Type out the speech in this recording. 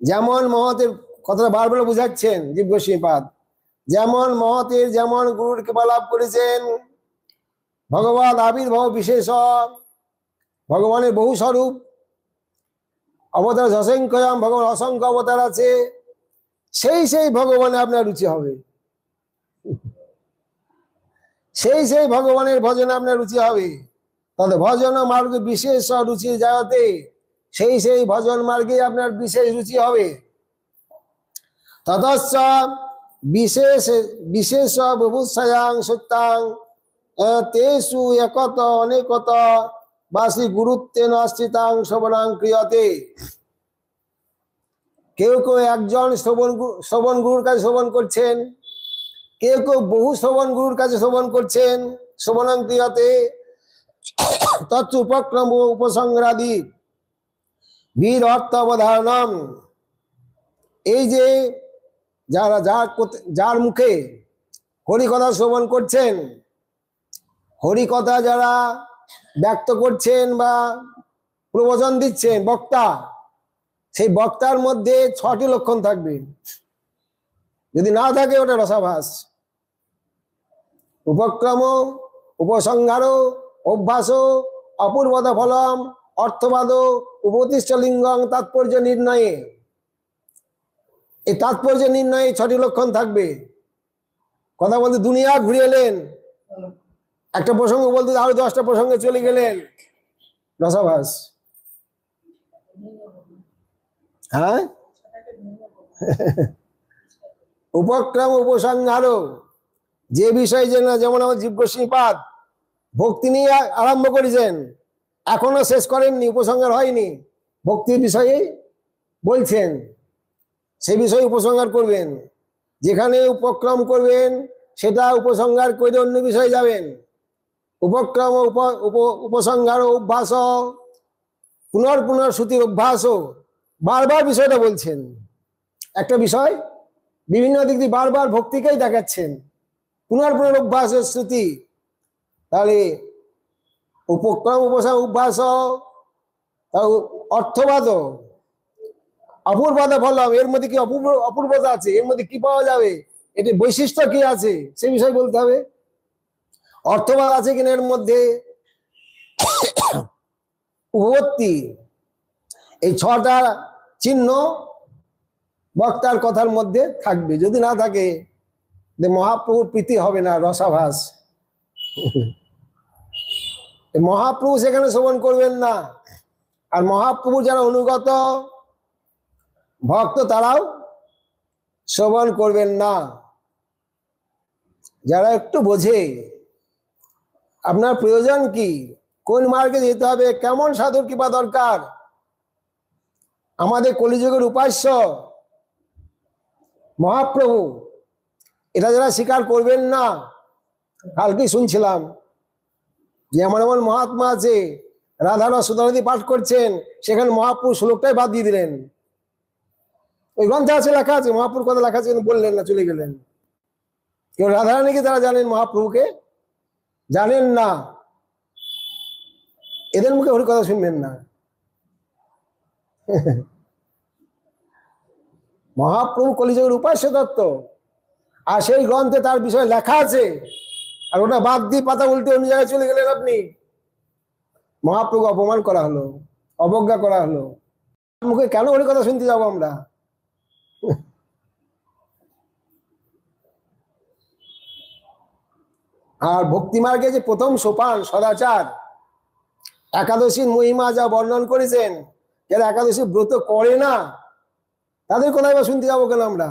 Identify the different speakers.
Speaker 1: যেমন মহতের কথাটা বারবার বুঝাচ্ছেন জীব গোস্বামীপাদ, যেমন মহতের যেমন গুরুর কৃপা লাভ করেছেন। ভগবান আবির্ভাব বিশেষ, ভগবানের বহু স্বরূপ, অবতার অসংখ্যম, ভগবান অসংখ্য অবতার আছে, সেই সেই ভগবানে আপনার রুচি হবে, সেই সেই ভগবানের ভজনে আপনার রুচি হবে। তবে ভজন মার্গ বিশেষ রুচি যাওয়াতে সেই সেই ভজন মার্গে আপনার বিশেষ রুচি হবে। ততশ্চ বিশেষ বিশেষ বুভুৎসায়াং সত্যাং তেষু একত অনেকত বাসি গুরুত্বেন স্থিতাং শ্রবণাং ক্রিয়তে। কেউ কেউ একজন শ্রবণ গুরুর কাছে শ্রবণ করছেন, কেউ কেউ বহু শ্রবণ গুরুর কাছে শ্রবণ করছেন। শ্রবণাং ক্রিয়তে তৎ উপক্রম উপসংগ্রাদি বীর অর্থ অবধারণম। এই যে যারা যার মুখে হরিকথা শ্রবণ করছেন, হরিকথা যারা ব্যক্ত করছেন বা প্রবচন দিচ্ছেন বক্তা, সেই বক্তার মধ্যে 6টি লক্ষণ থাকবে। যদি না থাকে ওটা রসাভাস। উপক্রম, উপসংহার, অভ্যাস, অপূর্বত ফলম, অর্থবাদ, উপদিষ্ট লিঙ্গং, তাৎপর্য নির্ণয়ে। এই তাৎপর্য নির্ণয়ে 6টি লক্ষণ থাকবে। কথা বলতে দুনিয়া ঘুরে এলেন, একটা প্রসঙ্গ বলতে আরো 10টা প্রসঙ্গে চলে গেলেন, রসাভাস। হ্যাঁ, উপক্রম উপসংহার, যে বিষয় যেমন আমার জীব গোস্বামীপাদ ভক্তি নিয়ে আরম্ভ করেছেন, এখনো শেষ করেননি, উপসংহার হয়নি, ভক্তির বিষয়ে বলছেন, সে বিষয়ে উপসংহার করবেন। যেখানে উপক্রম করবেন সেটা উপসংহার করে অন্য বিষয়ে যাবেন। উপক্রম উপসংহার অভ্যাস, পুনর্ শ্রুতির অভ্যাস, বারবার বিষয়টা বলছেন। একটা বিষয় বিভিন্ন দিক দিয়ে বারবার ভক্তিকেই দেখাচ্ছেন, পুনর্ অভ্যাস শ্রুতি। তাহলে উপক্রম অভ্যাস, অর্থবাদ, অপূর্বতা ফলম, এর মধ্যে কি অপূর্বতা আছে, এর মধ্যে কি পাওয়া যাবে, এটি বৈশিষ্ট্য কি আছে, সে বিষয় বলতে হবে। অর্থবাদ আছে কিনা এর মধ্যে, উপপত্তি, এই 6টা চিহ্ন বক্তার কথার মধ্যে থাকবে। যদি না থাকে মহাপ্রভুর প্রীতি হবে না, রসাভাস। মহাপ্রভু সেখানে শ্রবণ করবেন না। আর মহাপ্রভু যারা অনুগত ভক্ত তারাও শ্রবণ করবেন না। যারা একটু বোঝে আপনার প্রয়োজন কি, কোন মার্গে যেতে হবে, কেমন সাধুর কৃপা দরকার, আমাদের কলিযুগের উপাস্য মহাপ্রভু, এটা যারা স্বীকার করবেন না। কালকেই শুনছিলাম যে এমন এমন মহাত্মা আছে, রাধারস সুধানদী পাঠ করছেন, সেখানে মহাপ্রভু শ্লোকটাই বাদ দিয়ে দিলেন। ওই গ্রন্থে আছে, লেখা আছে, মহাপ্রভুর কথা লেখা আছে, বললেন না, চলে গেলেন। কেউ রাধারানীকে তারা জানেন, মহাপ্রভুকে জানেন না। এদের মুখে হরি কথা শুনবেন না। মহাপ্রভু কলিযুগের উপাস্য তত্ত্ব, আর সেই গ্রন্থে তার বিষয়ে লেখা আছে, আর ওটা বাদ দিয়ে পাতা উল্টে অন্য জায়গায় চলে গেলেন আপনি। মহাপ্রভু অপমান করা হলো, অবজ্ঞা করা হলো। মুখে কেন হরি কথা শুনতে যাবো আমরা? আর ভক্তিমার্গে যে প্রথম সোপান সদাচার, একাদশীর মহিমা যা বর্ণন করেছেন, যারা একাদশী ব্রত করে না তাদের কোথায় বা শুনতে যাবো কেন আমরা?